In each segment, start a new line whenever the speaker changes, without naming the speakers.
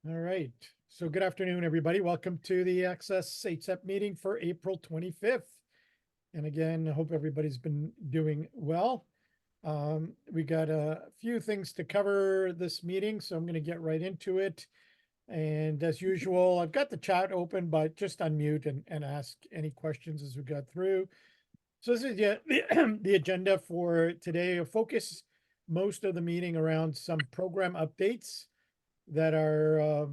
All right. So good afternoon, everybody. Welcome to the ACSESS HSEP meeting for April 25th. And again, I hope everybody's been doing well. We got a few things to cover this meeting, so I'm going to get right into it. And as usual, I've got the chat open, but just unmute and ask any questions as we got through. So this is the agenda for today. I'll focus most of the meeting around some program updates that are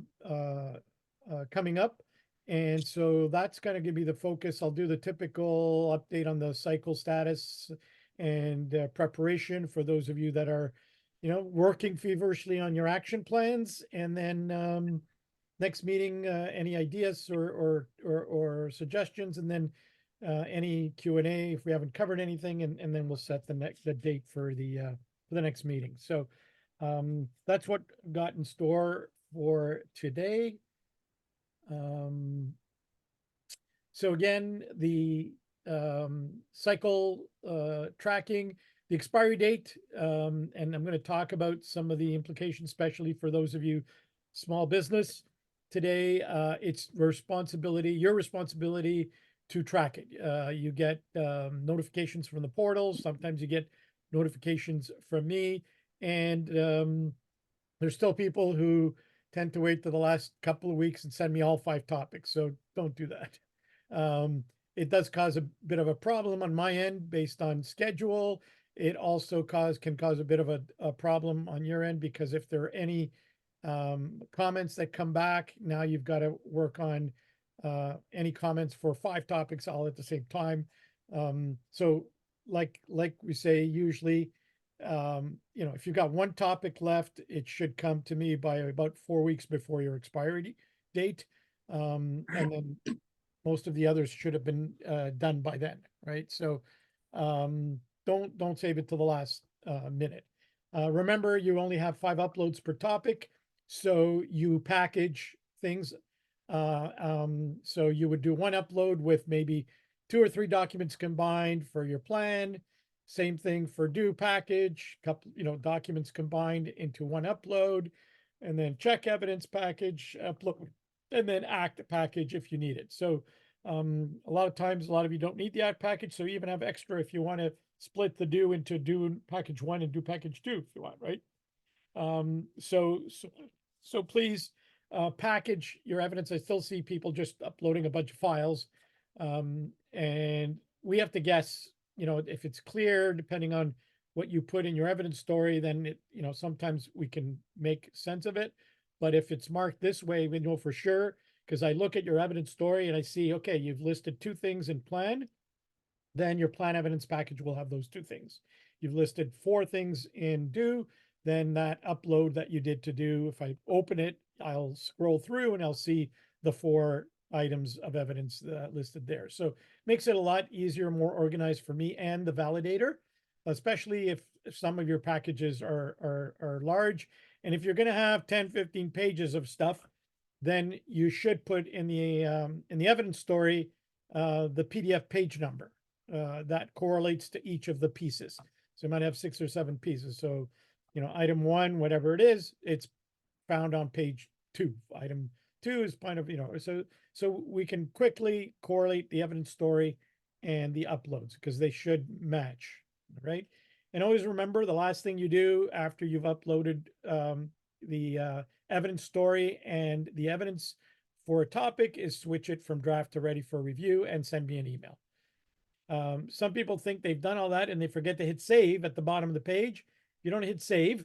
coming up. And so that's kind of going to be the focus. I'll do the typical update on the cycle status and preparation for those of you that are, working feverishly on your action plans. And then next meeting, any ideas or suggestions, and then any Q&A if we haven't covered anything, and then we'll set the date for the next meeting. So that's what got in store for today. So again, the cycle tracking, the expiry date, and I'm going to talk about some of the implications, especially for those of you small business. Today, it's your responsibility to track it. You get notifications from the portal. Sometimes you get notifications from me. And there's still people who tend to wait to the last couple of weeks and send me all 5 topics. So don't do that. It does cause a bit of a problem on my end based on schedule. It also can cause a bit of a problem on your end, because if there are any comments that come back, now you've got to work on any comments for 5 topics all at the same time. So like we say, usually, if you've got 1 topic left, it should come to me by about 4 weeks before your expiry date. And then most of the others should have been done by then, right? So don't save it to the last minute. Remember, you only have 5 uploads per topic, so you package things. So you would do 1 upload with maybe 2 or 3 documents combined for your plan. Same thing for due package, couple, documents combined into 1 upload, and then check evidence package upload, and then act package if you need it. So a lot of times, a lot of you don't need the act package, so you even have extra if you want to split the due into due package 1 and due package 2 if you want, right? So please package your evidence. I still see people just uploading a bunch of files, and we have to guess, if it's clear, depending on what you put in your evidence story, then sometimes we can make sense of it. But if it's marked this way, we know for sure, because I look at your evidence story and I see, okay, you've listed 2 things in plan, then your plan evidence package will have those 2 things. You've listed 4 things in due, then that upload that you did to do, if I open it, I'll scroll through and I'll see the 4 items of evidence listed there. So makes it a lot easier, more organized for me and the validator, especially if some of your packages are large. And if you're going to have 10, 15 pages of stuff, then you should put in the evidence story the PDF page number that correlates to each of the pieces. So you might have 6 or 7 pieces. So, item 1, whatever it is, it's found on page 2. Item 2 is kind of, so we can quickly correlate the evidence story and the uploads because they should match, right? And always remember, the last thing you do after you've uploaded the evidence story and the evidence for a topic is switch it from draft to ready for review and send me an email. Some people think they've done all that and they forget to hit save at the bottom of the page. If you don't hit save,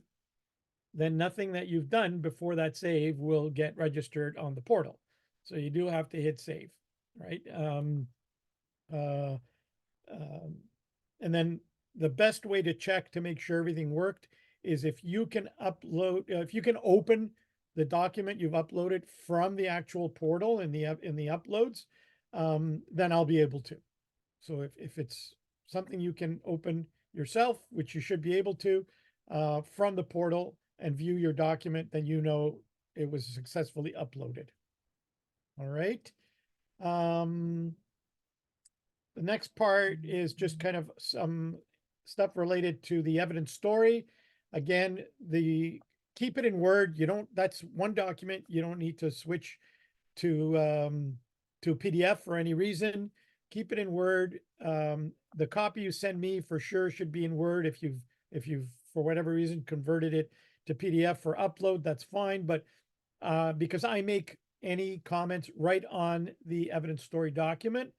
then nothing that you've done before that save will get registered on the portal. So you do have to hit save, right? Uh, and then the best way to check to make sure everything worked is if you can open the document you've uploaded from the actual portal in the uploads, then I'll be able to. So if it's something you can open yourself, which you should be able to, from the portal and view your document, then it was successfully uploaded. All right. The next part is just kind of some stuff related to the evidence story. Again, the keep it in Word. You don't, that's one document. You don't need to switch to PDF for any reason. Keep it in Word. The copy you send me for sure should be in Word. If you've for whatever reason converted it to PDF for upload, that's fine. But because I make any comments right on the evidence story document,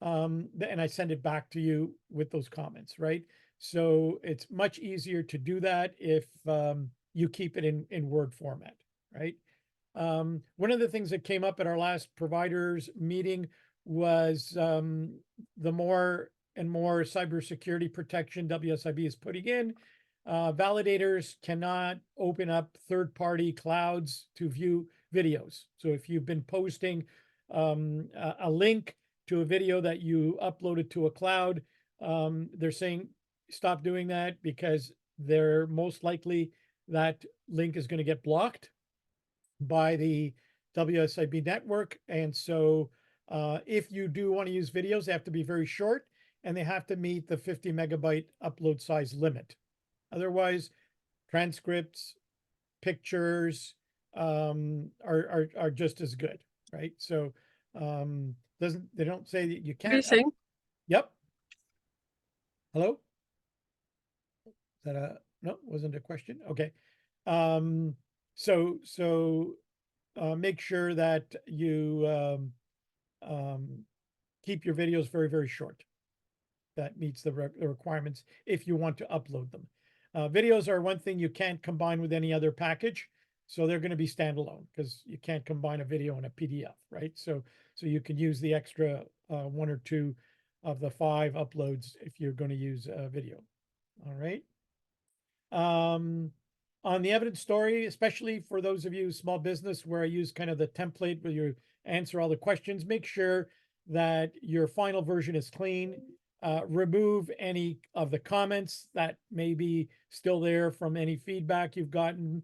and I send it back to you with those comments, right? So it's much easier to do that if you keep it in Word format, right? One of the things that came up at our last providers meeting was the more and more cybersecurity protection WSIB is putting in. Validators cannot open up third-party clouds to view videos. So if you've been posting a link to a video that you uploaded to a cloud, they're saying stop doing that because they're most likely that link is going to get blocked by the WSIB network. And so if you do want to use videos, they have to be very short and they have to meet the 50 megabyte upload size limit. Otherwise, transcripts, pictures are just as good, right? So they don't say that you can't. Yep. Hello? Is that no, wasn't a question. Okay. So make sure that you keep your videos very, very short. That meets the requirements if you want to upload them. Videos are one thing you can't combine with any other package. So they're going to be standalone because you can't combine a video and a PDF, right? So you can use the extra 1 or 2 of the 5 uploads if you're going to use a video. All right. On the evidence story, especially for those of you small business where I use kind of the template where you answer all the questions, make sure that your final version is clean. Remove any of the comments that may be still there from any feedback you've gotten.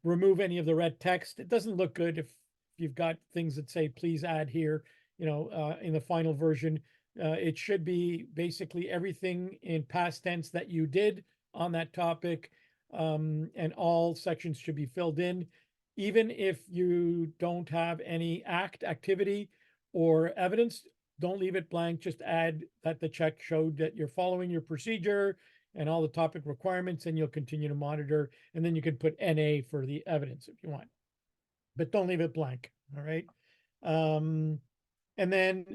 Remove any of the red text. It doesn't look good if you've got things that say, please add here, in the final version. It should be basically everything in past tense that you did on that topic, and all sections should be filled in. Even if you don't have any activity or evidence, don't leave it blank. Just add that the check showed that you're following your procedure and all the topic requirements, and you'll continue to monitor. And then you can put NA for the evidence if you want, but don't leave it blank. All right. And then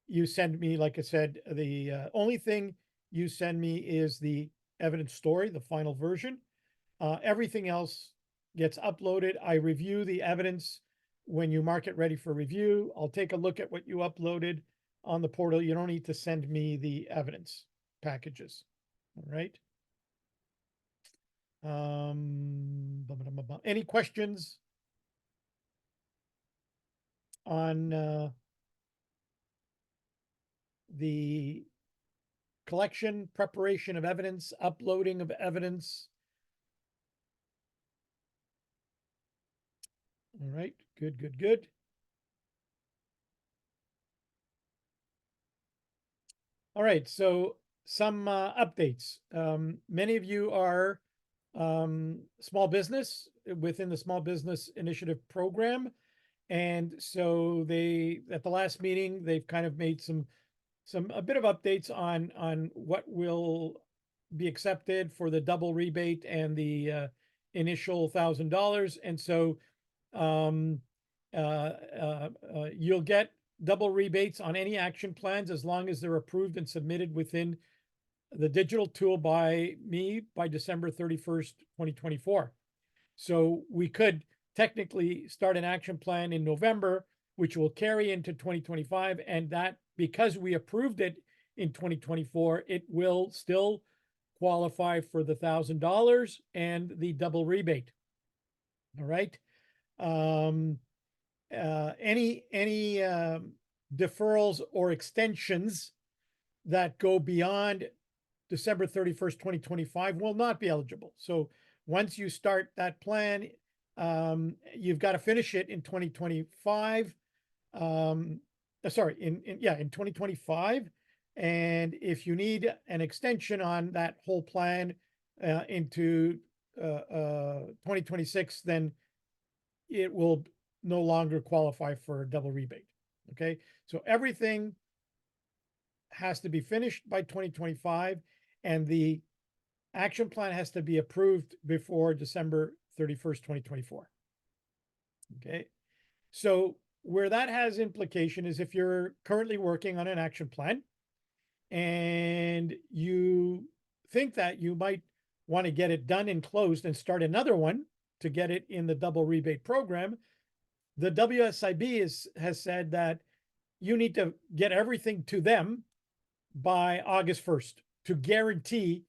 you send me, like I said, the only thing you send me is the evidence story, the final version. Everything else gets uploaded. I review the evidence when you mark it ready for review. I'll take a look at what you uploaded on the portal. You don't need to send me the evidence packages. All right. Any questions on the collection, preparation of evidence, uploading of evidence? All right, good. All right, so some updates. Many of you are small business within the Small Business Initiative program. And so at the last meeting, they've kind of made a bit of updates on what will be accepted for the double rebate and the initial $1,000. And so you'll get double rebates on any action plans as long as they're approved and submitted within the digital tool by me by December 31st, 2024. So we could technically start an action plan in November, which will carry into 2025. And that, because we approved it in 2024, it will still qualify for the $1,000 and the double rebate. All right. Any deferrals or extensions that go beyond December 31st, 2025 will not be eligible. So once you start that plan, you've got to finish it in 2025. Sorry, in 2025. And if you need an extension on that whole plan into 2026, 2026, then it will no longer qualify for a double rebate. Okay, so everything has to be finished by 2025, and the action plan has to be approved before December 31st, 2024. Okay, so where that has implication is if you're currently working on an action plan and you think that you might want to get it done and closed and start another one to get it in the double rebate program, the WSIB has said that you need to get everything to them by August 1st to guarantee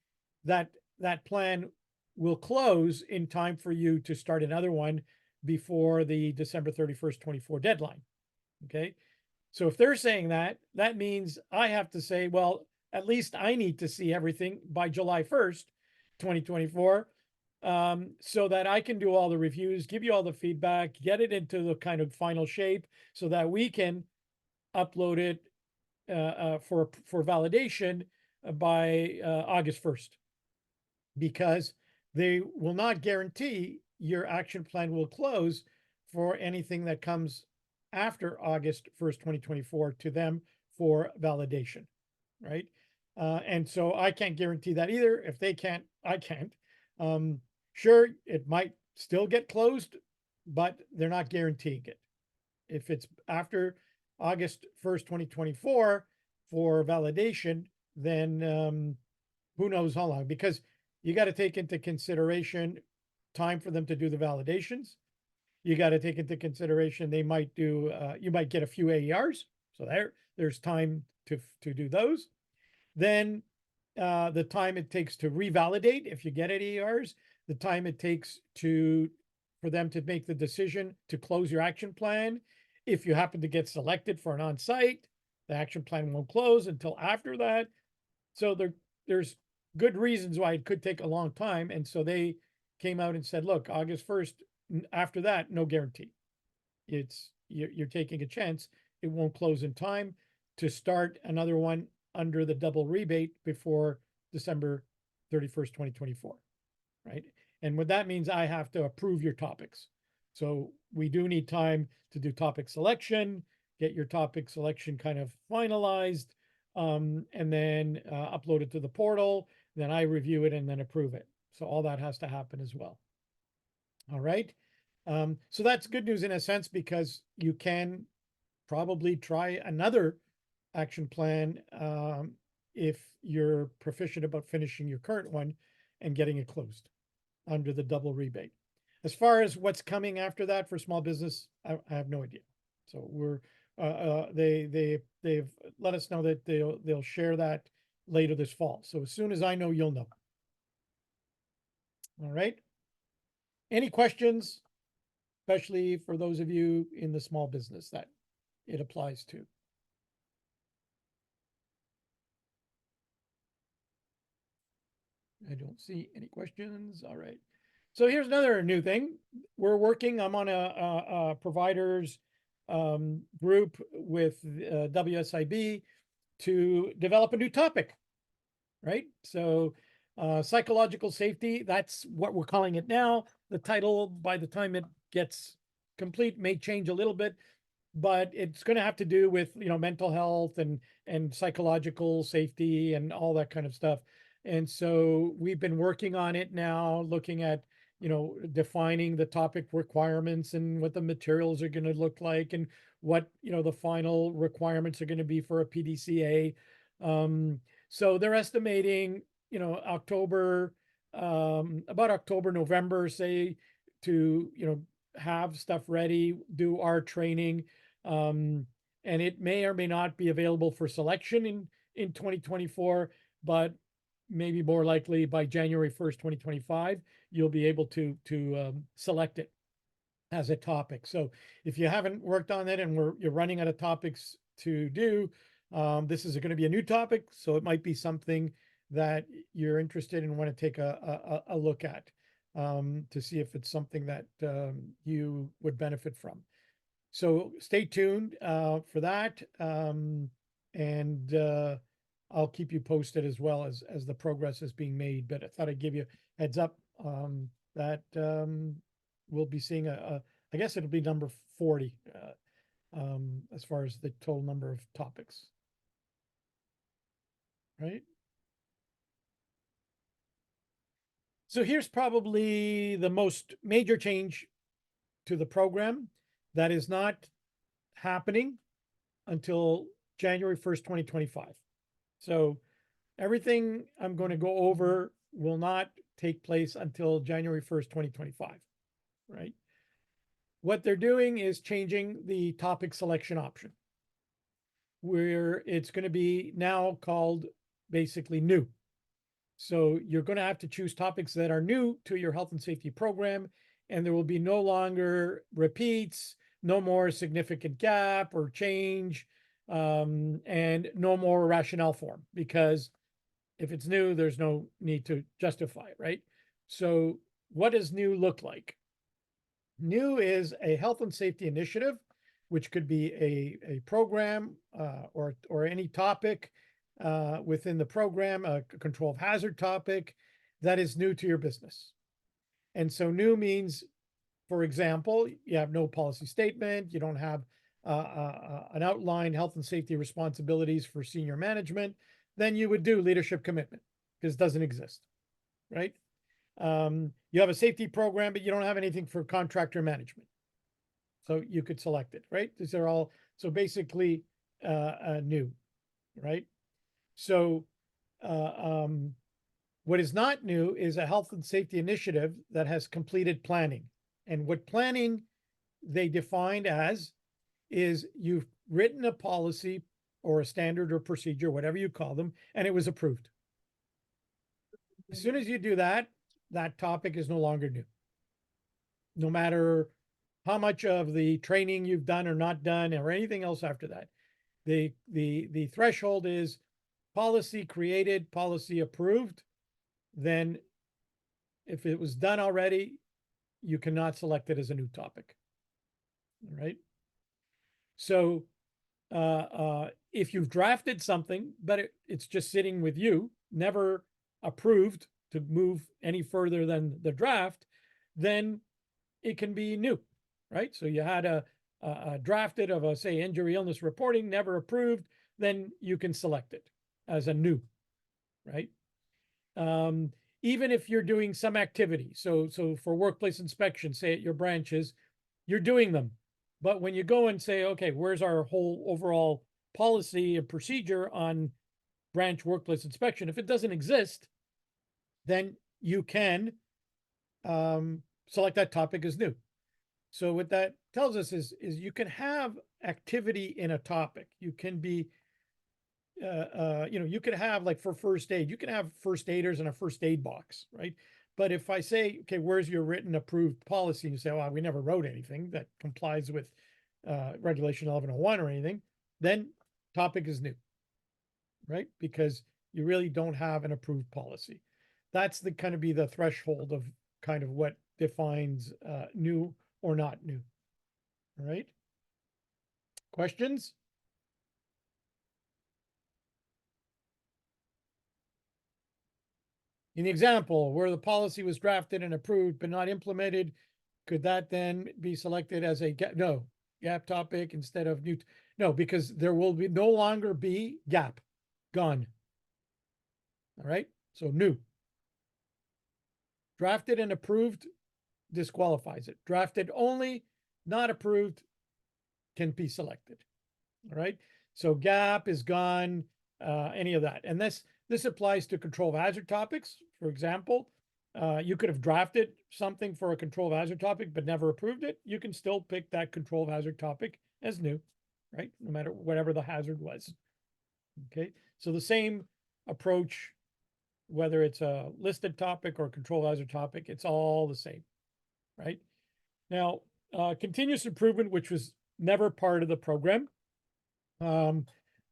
that that plan will close in time for you to start another one before the December 31st, 24 deadline. Okay. So if they're saying that, that means I have to say, well, at least I need to see everything by July 1st, 2024, so that I can do all the reviews, give you all the feedback, get it into the kind of final shape so that we can upload it for validation by August 1st, because they will not guarantee your action plan will close for anything that comes after August 1st, 2024 to them for validation, right? And so I can't guarantee that either. If they can't, I can't. Sure, it might still get closed, but they're not guaranteeing it. If it's after August 1st, 2024 for validation, then who knows how long, because you got to take into consideration time for them to do the validations. You got to take into consideration they might do, you might get a few AERs. So there's time to do those. Then the time it takes to revalidate, if you get AERs, the time it takes for them to make the decision to close your action plan. If you happen to get selected for an on-site, the action plan won't close until after that. So there's good reasons why it could take a long time. And so they came out and said, look, August 1st, after that, no guarantee. You're taking a chance. It won't close in time to start another one under the double rebate before December 31st, 2024, right? And what that means, I have to approve your topics. So we do need time to do topic selection, get your topic selection kind of finalized, and then upload it to the portal. Then I review it and then approve it. So all that has to happen as well. All right. So that's good news in a sense, because you can probably try another action plan if you're proficient about finishing your current one and getting it closed under the double rebate. As far as what's coming after that for small business, I have no idea. So they've let us know that they'll share that later this fall. So as soon as I know, you'll know. All right. Any questions, especially for those of you in the small business that it applies to? I don't see any questions. All right. So here's another new thing. I'm on a providers group with WSIB to develop a new topic, right? So psychological safety, that's what we're calling it now. The title, by the time it gets complete, may change a little bit, but it's going to have to do with, mental health and psychological safety and all that kind of stuff. And so we've been working on it now, looking at, defining the topic requirements and what the materials are going to look like and what, the final requirements are going to be for a PDCA. So they're estimating, October, about October, November, say, to, have stuff ready, do our training. And it may or may not be available for selection in 2024, but maybe more likely by January 1st, 2025, you'll be able to select it as a topic. So if you haven't worked on it and you're running out of topics to do, this is going to be a new topic. So it might be something that you're interested in and want to take a look at to see if it's something that you would benefit from. So stay tuned for that. And I'll keep you posted as well as the progress is being made. But I thought I'd give you a heads up that we'll be seeing I guess it'll be number 40 as far as the total number of topics, right? So here's probably the most major change to the program that is not happening until January 1st, 2025. So everything I'm going to go over will not take place until January 1st, 2025, right? What they're doing is changing the topic selection option, where it's going to be now called basically new. So you're going to have to choose topics that are new to your health and safety program, and there will be no longer repeats, no more significant gap or change, and no more rationale form, because if it's new, there's no need to justify it, right? So what does new look like? New is a health and safety initiative, which could be a program or any topic within the program, a control of hazard topic that is new to your business. And so new means, for example, you have no policy statement, you don't have an outlined health and safety responsibilities for senior management, then you would do leadership commitment because it doesn't exist, right? You have a safety program, but you don't have anything for contractor management. So you could select it, right? These are all, so basically new, right? So what is not new is a health and safety initiative that has completed planning. And what planning they defined as is you've written a policy or a standard or procedure, whatever you call them, and it was approved. As soon as you do that, that topic is no longer new. No matter how much of the training you've done or not done or anything else after that. The threshold is policy created, policy approved. Then if it was done already, you cannot select it as a new topic. All right. So if you've drafted something, but it's just sitting with you, never approved to move any further than the draft, then it can be new, right? So you had a drafted of a, say, injury illness reporting, never approved, then you can select it as a new, right? Even if you're doing some activity, so for workplace inspection, say at your branches, you're doing them. But when you go and say, okay, where's our whole overall policy and procedure on branch workplace inspection? If it doesn't exist, then you can select that topic as new. So what that tells us is you can have activity in a topic. You can be, you could have, like, for first aid, you can have first aiders in a first aid box, right? But if I say, okay, where's your written approved policy? And you say, well, we never wrote anything that complies with regulation 1101 or anything, then topic is new, right? Because you really don't have an approved policy. That's the kind of be the threshold of kind of what defines new or not new. All right. Questions? In the example where the policy was drafted and approved but not implemented, could that then be selected as a gap topic instead of new? No, because there will be no longer be gap, gone. All right, so new. Drafted and approved disqualifies it. Drafted only, not approved, can be selected. All right, so gap is gone, any of that. And this applies to control of hazard topics. For example, you could have drafted something for a control of hazard topic, but never approved it. You can still pick that control of hazard topic as new, right? No matter whatever the hazard was. Okay, so the same approach, whether it's a listed topic or control of hazard topic, it's all the same, right? Now, continuous improvement, which was never part of the program. They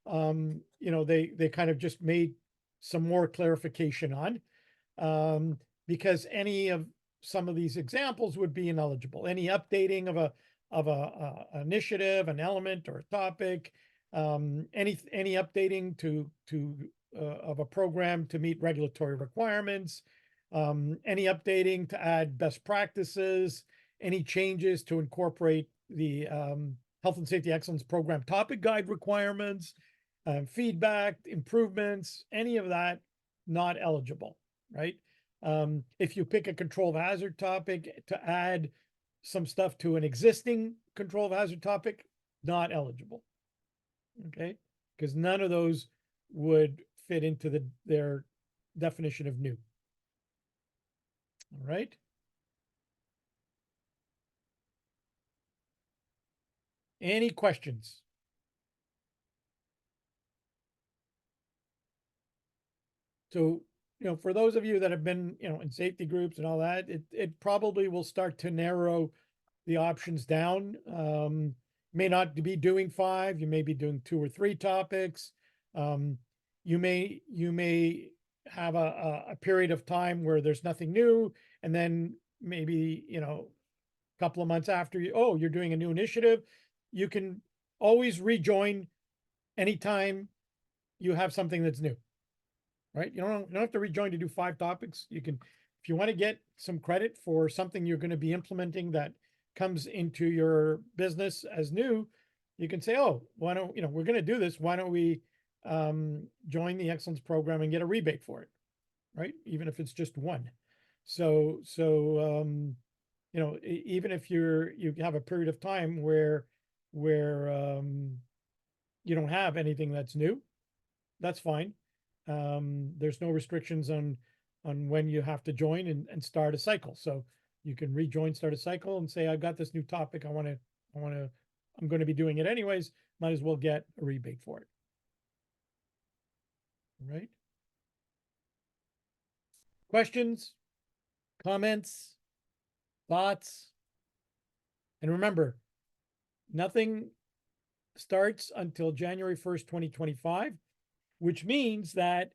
kind of just made some more clarification on, because any of some of these examples would be ineligible. Any updating of a initiative, an element or a topic, any updating to of a program to meet regulatory requirements, Any updating to add best practices, any changes to incorporate the Health and Safety Excellence Program topic guide requirements, feedback, improvements, any of that, not eligible, right? If you pick a control of hazard topic to add some stuff to an existing control of hazard topic, not eligible. Okay, because none of those would fit into their definition of new. All right. Any questions? So, for those of you that have been, in safety groups and all that, it probably will start to narrow the options down. May not be doing 5, you may be doing 2 or 3 topics. You may have a period of time where there's nothing new, and then maybe, a couple of months after you're doing a new initiative, you can always rejoin anytime you have something that's new, right? You don't have to rejoin to do 5 topics. You can, if you want to get some credit for something you're going to be implementing that comes into your business as new, you can say, oh, why don't, we're going to do this. Why don't we join the excellence program and get a rebate for it, right? Even if it's just 1. So, even if you have a period of time where you don't have anything that's new, that's fine. There's no restrictions on when you have to join and start a cycle. So you can rejoin, start a cycle, and say, I've got this new topic. I'm going to be doing it anyways. Might as well get a rebate for it. All right. Questions, comments, thoughts? And remember, nothing starts until January 1st, 2025, which means that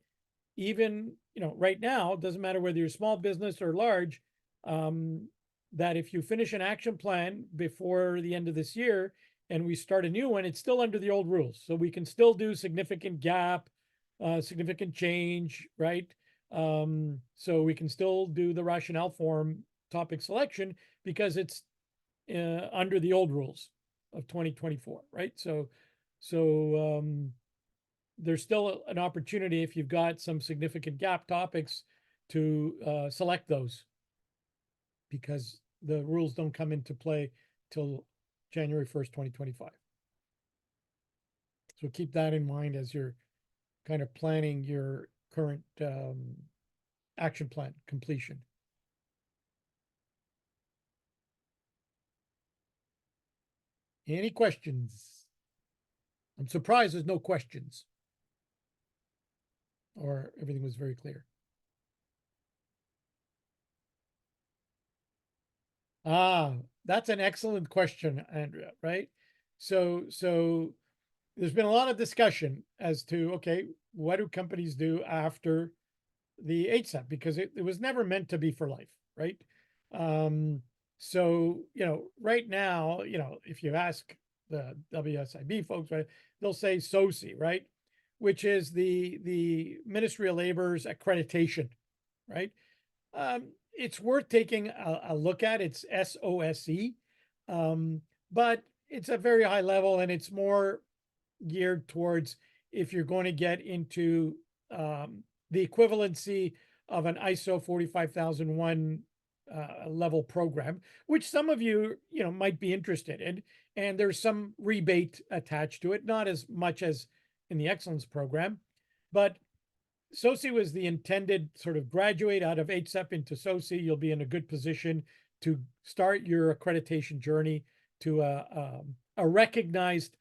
even, right now, it doesn't matter whether you're small business or large, that if you finish an action plan before the end of this year and we start a new one, it's still under the old rules. So we can still do significant gap, significant change, right? So we can still do the rationale form topic selection because it's under the old rules of 2024, right? So there's still an opportunity if you've got some significant gap topics to select those, because the rules don't come into play till January 1st, 2025. So keep that in mind as you're kind of planning your current action plan completion. Any questions? I'm surprised there's no questions, or everything was very clear. That's an excellent question, Andrea, right? So there's been a lot of discussion as to, okay, what do companies do after the HSEP? Because it was never meant to be for life, right? So, right now, if you ask the WSIB folks, right, they'll say SOCI, right? Which is the Ministry of Labor's accreditation, right? It's worth taking a look at. It's SOSE, but it's a very high level, and it's more geared towards if you're going to get into the equivalency of an ISO 45001 level program, which some of you might be interested in, and there's some rebate attached to it, not as much as in the excellence program, but SOCI was the intended sort of graduate out of HSEP into SOCI. You'll be in a good position to start your accreditation journey to a recognized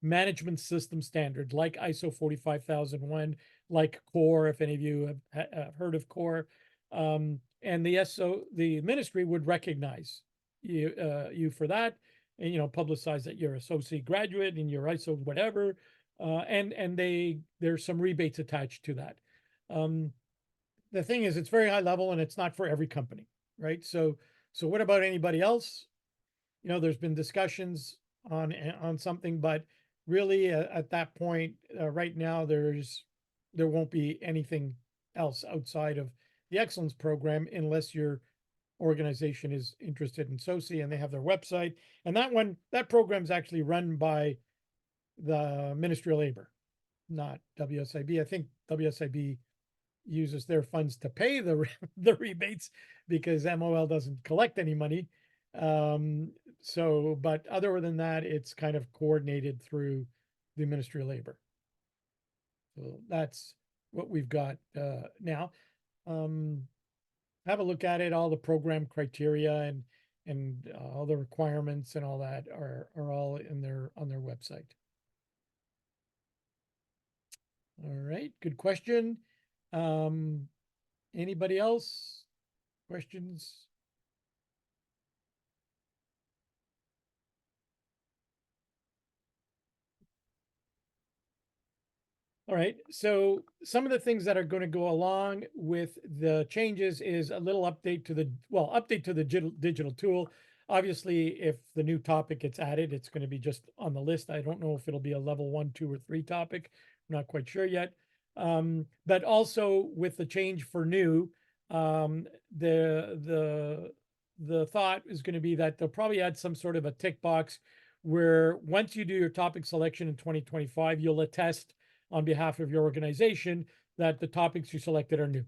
management system standard like ISO 45001, like CORE, if any of you have heard of CORE. And the ministry would recognize you for that, and publicize that you're a SOCI graduate and you're ISO whatever. And there's some rebates attached to that. The thing is, it's very high level and it's not for every company, right? So what about anybody else? There's been discussions on something, but really at that point, right now, there won't be anything else outside of the Excellence Program unless your organization is interested in SOCI, and they have their website. And that program is actually run by the Ministry of Labor, not WSIB. I think WSIB uses their funds to pay the rebates because MOL doesn't collect any money. But other than that, it's kind of coordinated through the Ministry of Labor. So that's what we've got now. Have a look at it. All the program criteria and all the requirements and all that are all on their website. All right, good question. Anybody else? Questions? All right, so some of the things that are going to go along with the changes is a little update to the digital tool. Obviously, if the new topic gets added, it's going to be just on the list. I don't know if it'll be a level 1, 2, or 3 topic. I'm not quite sure yet. But also with the change for new, the thought is going to be that they'll probably add some sort of a tick box where once you do your topic selection in 2025, you'll attest on behalf of your organization that the topics you selected are new.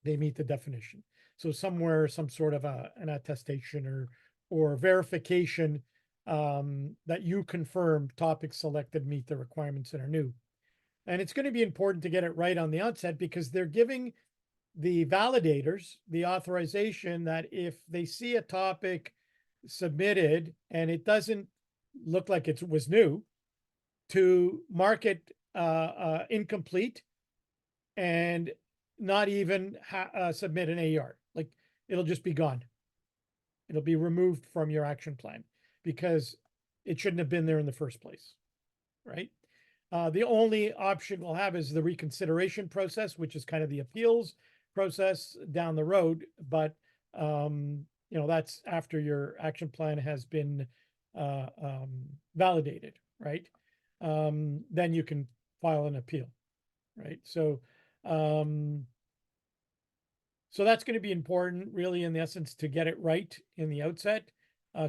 They meet the definition. So somewhere, some sort of an attestation or verification that you confirm topics selected meet the requirements and are new. And it's going to be important to get it right on the outset because they're giving the validators the authorization that if they see a topic submitted and it doesn't look like it was new, to mark it incomplete and not even submit an AR. Like it'll just be gone. It'll be removed from your action plan because it shouldn't have been there in the first place, right? The only option we'll have is the reconsideration process, which is kind of the appeals process down the road. But, that's after your action plan has been validated, right? Then you can file an appeal, right? So that's going to be important, really, in the essence, to get it right in the outset,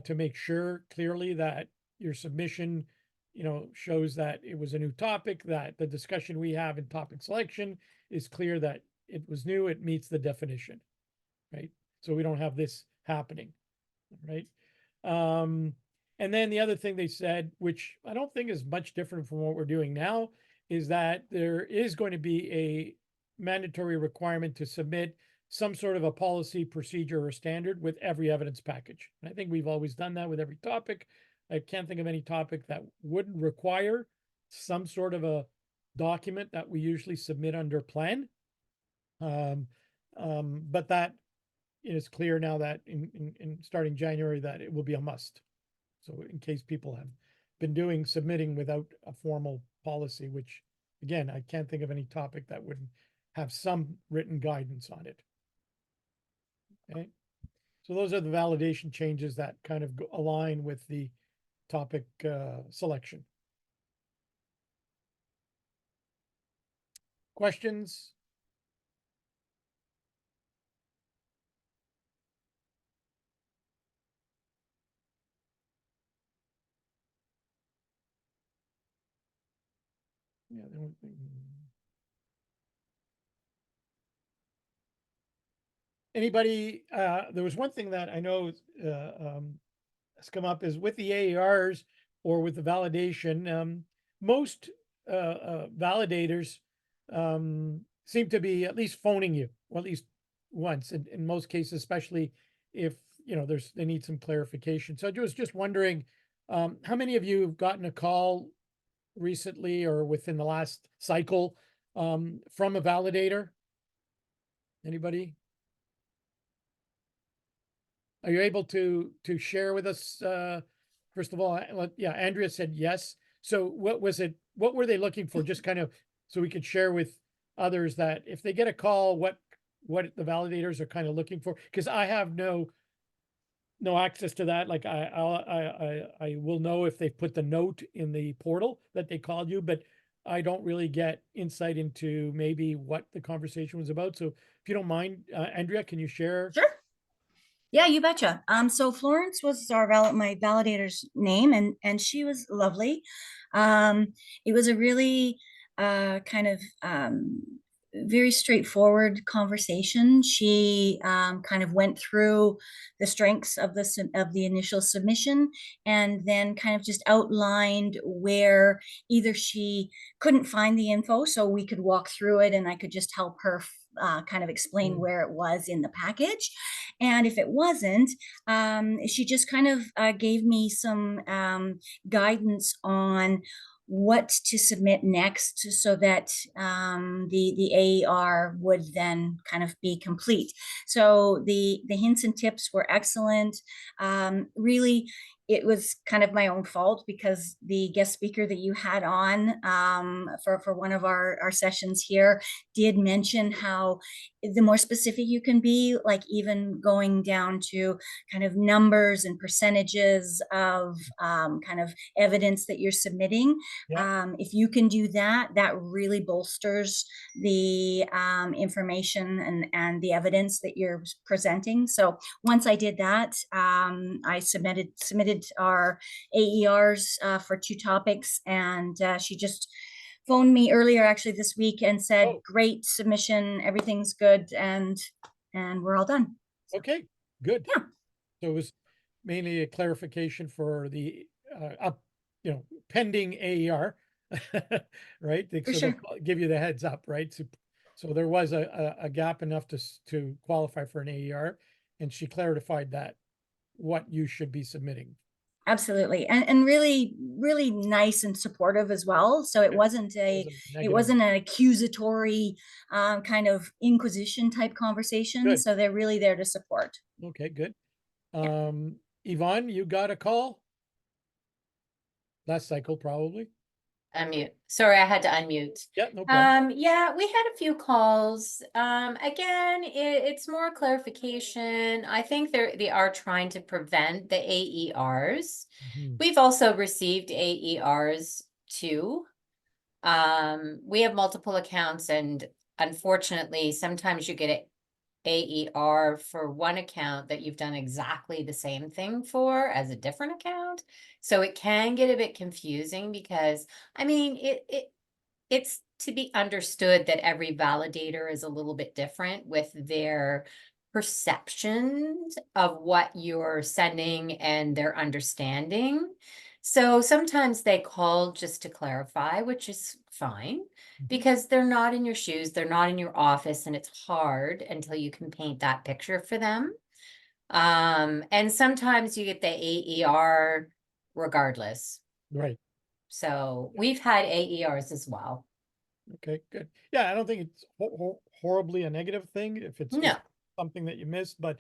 to make sure clearly that your submission shows that it was a new topic, that the discussion we have in topic selection is clear that it was new, it meets the definition, right? So we don't have this happening, right? And then the other thing they said, which I don't think is much different from what we're doing now, is that there is going to be a mandatory requirement to submit some sort of a policy, procedure, or standard with every evidence package. And I think we've always done that with every topic. I can't think of any topic that wouldn't require some sort of a document that we usually submit under plan. But that it is clear now that in starting January that it will be a must. So in case people have been submitting without a formal policy, which again, I can't think of any topic that wouldn't have some written guidance on it. Okay. So those are the validation changes that kind of align with the topic selection. Questions? Yeah, anybody, there was one thing that I know has come up is with the AARs or with the validation, most validators seem to be at least phoning you, or at least once in most cases, especially if they need some clarification. So I was just wondering, how many of you have gotten a call recently or within the last cycle from a validator? Anybody? Are you able to share with us? First of all, yeah, Andrea said yes. So what was it? What were they looking for? Just kind of so we could share with others that if they get a call, what the validators are kind of looking for? Because I have no access to that. Like I will know if they put the note in the portal that they called you, but I don't really get insight into maybe what the conversation was about. So if you don't mind, Andrea, can you share?
Sure. Yeah, you betcha. So Florence was my validator's name, and she was lovely. It was a really kind of very straightforward conversation. She kind of went through the strengths of the initial submission, and then kind of just outlined where either she couldn't find the info, so we could walk through it, and I could just help her kind of explain where it was in the package. And if it wasn't, she just kind of gave me some guidance on what to submit next so that the AER would then kind of be complete. So the hints and tips were excellent. Really, it was kind of my own fault because the guest speaker that you had on for one of our sessions here did mention how the more specific you can be, like even going down to kind of numbers and percentages of kind of evidence that you're submitting.
Yeah.
If you can do that, that really bolsters the information and the evidence that you're presenting. So once I did that, I submitted our AERs for 2 topics, and she just phoned me earlier actually this week and said,
Oh,
great submission, everything's good, and we're all done.
okay, good.
Yeah,
So it was mainly a clarification for the pending AER, right?
for
So they'll
sure.
give you the heads up, right? So there was a gap enough to qualify for an AER, and she clarified that what you should be submitting.
Absolutely. And really, really nice and supportive as well. So it
Yeah,
wasn't it
negative.
wasn't an accusatory kind of inquisition type conversation.
Good.
So they're really there to support.
Okay, good.
Yeah,
Yvonne, you got a call? Last cycle, probably.
Unmute. Sorry, I had to unmute.
Yeah, no problem.
Yeah, we had a few calls. Again, it's more clarification. I think they are trying to prevent the AERs.
Mhm.
We've also received AERs too. We have multiple accounts, and unfortunately, sometimes you get AER for one account that you've done exactly the same thing for as a different account. So it can get a bit confusing because, I mean, it's to be understood that every validator is a little bit different with their perceptions of what you're sending and their understanding. So sometimes they call just to clarify, which is fine because they're not in your shoes, they're not in your office, and it's hard until you can paint that picture for them. And sometimes you get the AER regardless.
Right.
So we've had AERs as well.
Okay, good. Yeah, I don't think it's horribly a negative thing if it's
No,
just something that you missed, but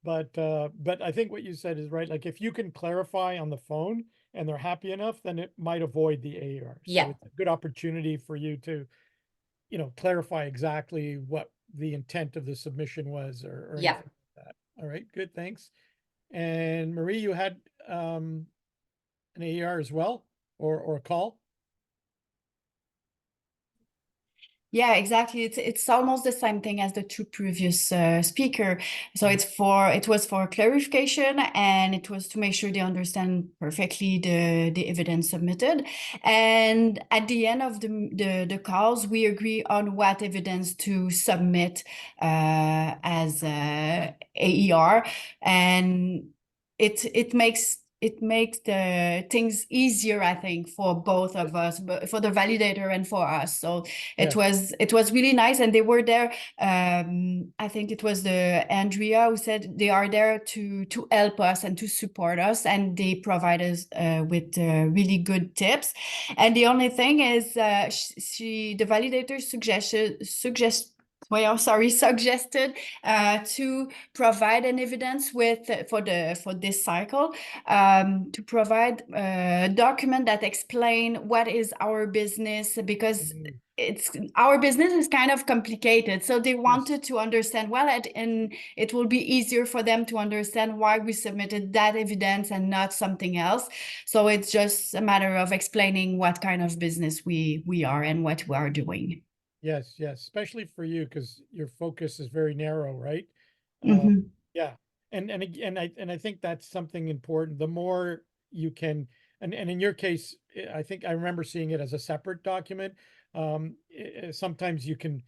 I think what you said is right. Like if you can clarify on the phone and they're happy enough, then it might avoid the AER. So
yeah,
it's a good opportunity for you to, clarify exactly what the intent of the submission was or
yeah.
anything like that. All right, good, thanks. And Marie, you had an AER as well, or a call?
Yeah, exactly. It's almost the same thing as the 2 previous speaker. So it was for clarification, and it was to make sure they understand perfectly the evidence submitted. And at the end of the calls, we agree on what evidence to submit as AER, and it makes the things easier, I think, for both of us, but for the validator and for us. So
Yeah.
it was really nice, and they were there. I think it was the Andrea who said they are there to help us and to support us, and they provide us with really good tips. And the only thing is, the validator well, sorry, suggested to provide an evidence with for this cycle, to provide a document that explain what is our business, because it's our business is kind of complicated. So they wanted to understand well, and it will be easier for them to understand why we submitted that evidence and not something else. So it's just a matter of explaining what kind of business we are and what we are doing.
Yes, yes, especially for you, because your focus is very narrow, right?
Mhm.
Yeah, and I think that's something important. The more you can, and in your case, I think I remember seeing it as a separate document. Sometimes you can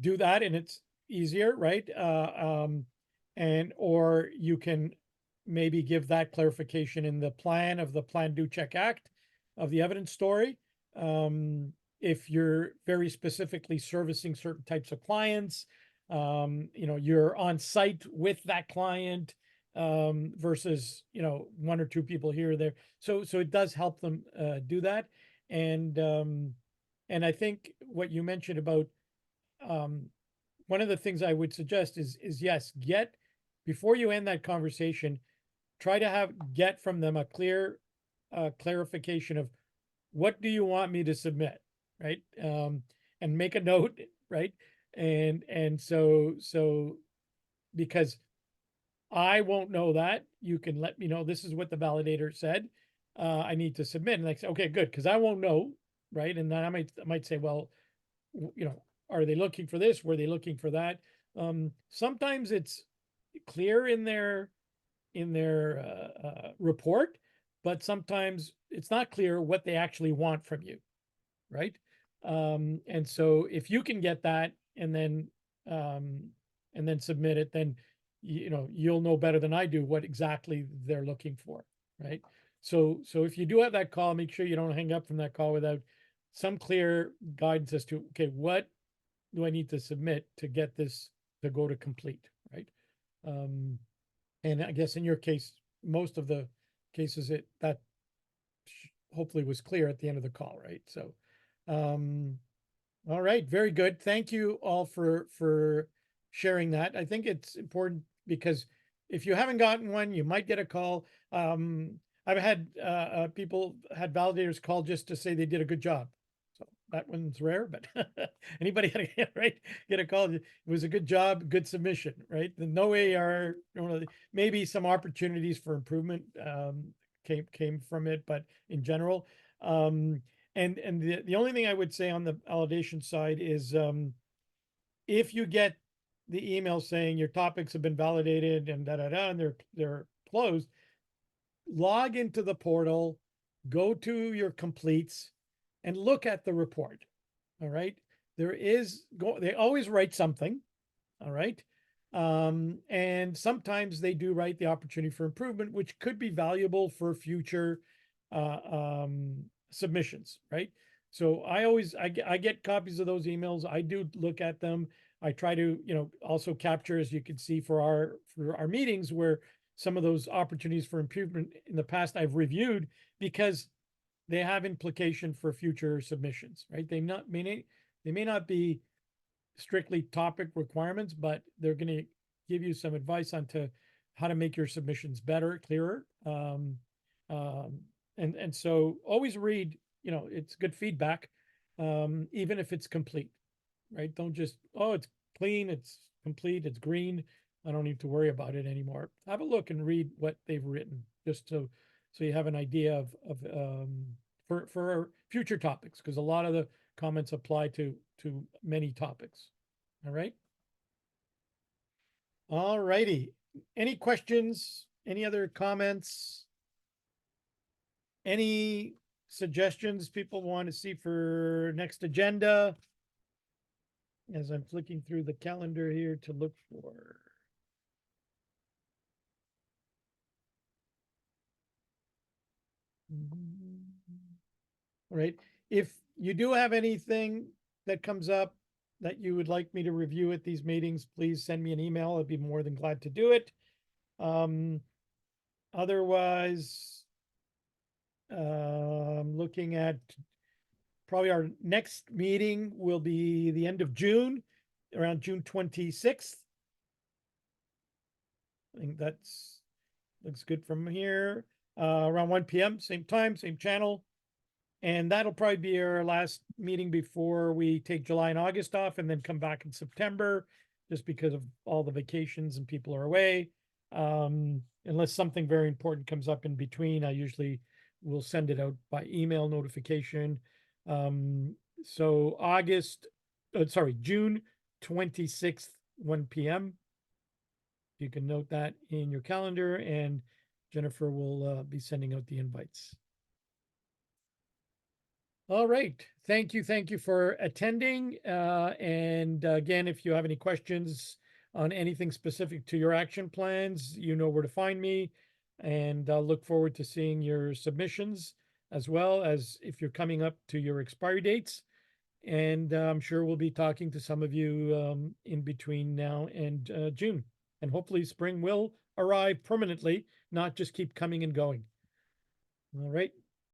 do that, and it's easier, right? And or you can maybe give that clarification in the plan of the Plan Do Check Act of the evidence story. If you're very specifically servicing certain types of clients, you know, you're on site with that client, versus, you know, one or two people here or there. So it does help them do that. And I think what you mentioned about, one of the things I would suggest is yes, before you end that conversation, try to get from them a clear clarification of what do you want me to submit, right? And make a note, right? And so because I won't know that, you can let me know, this is what the validator said. I need to submit, and I say, okay, good, because I won't know, right? And then I might say, well, you know, are they looking for this? Were they looking for that? Sometimes it's clear in their report, but sometimes it's not clear what they actually want from you, right? And so if you can get that um, and then submit it, then you know you'll know better than I do what exactly they're looking for, right? So if you do have that call, make sure you don't hang up from that call without some clear guidance as to, okay, what do I need to submit to get this to go to complete, right? Um, and I guess in your case, most of the cases that hopefully was clear at the end of the call, right? So, all right, very good. Thank you all for sharing that. I think it's important because if you haven't gotten one, you might get a call. I've had people had validators call just to say they did a good job. So that one's rare, but anybody get a call. It was a good job, good submission, right? The no AR, maybe some opportunities for improvement came from it, but in general. And the only thing I would say on the validation side is, if you get the email saying your topics have been validated and and they're closed, log into the portal, go to your completes, and look at the report. All right. They always write something. All right. And sometimes they do write the opportunity for improvement, which could be valuable for future submissions, right? So I get copies of those emails. I do look at them. I try to, also capture, as you can see, for our meetings, where some of those opportunities for improvement in the past I've reviewed, because they have implication for future submissions, right? They may not be strictly topic requirements, but they're going to give you some advice on to how to make your submissions better, clearer. And so always read, it's good feedback, even if it's complete, right? Don't just, oh, it's clean, it's complete, it's green, I don't need to worry about it anymore. Have a look and read what they've written, just so you have an idea of for future topics, because a lot of the comments apply to many topics. All right. All righty. Any questions? Any other comments? Any suggestions people want to see for next agenda? As I'm flicking through the calendar here to look for. All right. If you do have anything that comes up that you would like me to review at these meetings, please send me an email. I'd be more than glad to do it. Otherwise, looking at probably our next meeting will be the end of June. around June 26th. I think that's, looks good from here, around 1 PM, same time, same channel. And that'll probably be our last meeting before we take July and August off and then come back in September, just because of all the vacations and people are away. Unless something very important comes up in between, I usually will send it out by email notification. So June 26th, 1 PM. You can note that in your calendar, and Jennifer will be sending out the invites. All right. Thank you for attending. And again, if you have any questions on anything specific to your action plans, you know where to find me. And I'll look forward to seeing your submissions, as well as if you're coming up to your expiry dates. And I'm sure we'll be talking to some of you in between now and June. And hopefully spring will arrive permanently, not just keep coming and going. All right.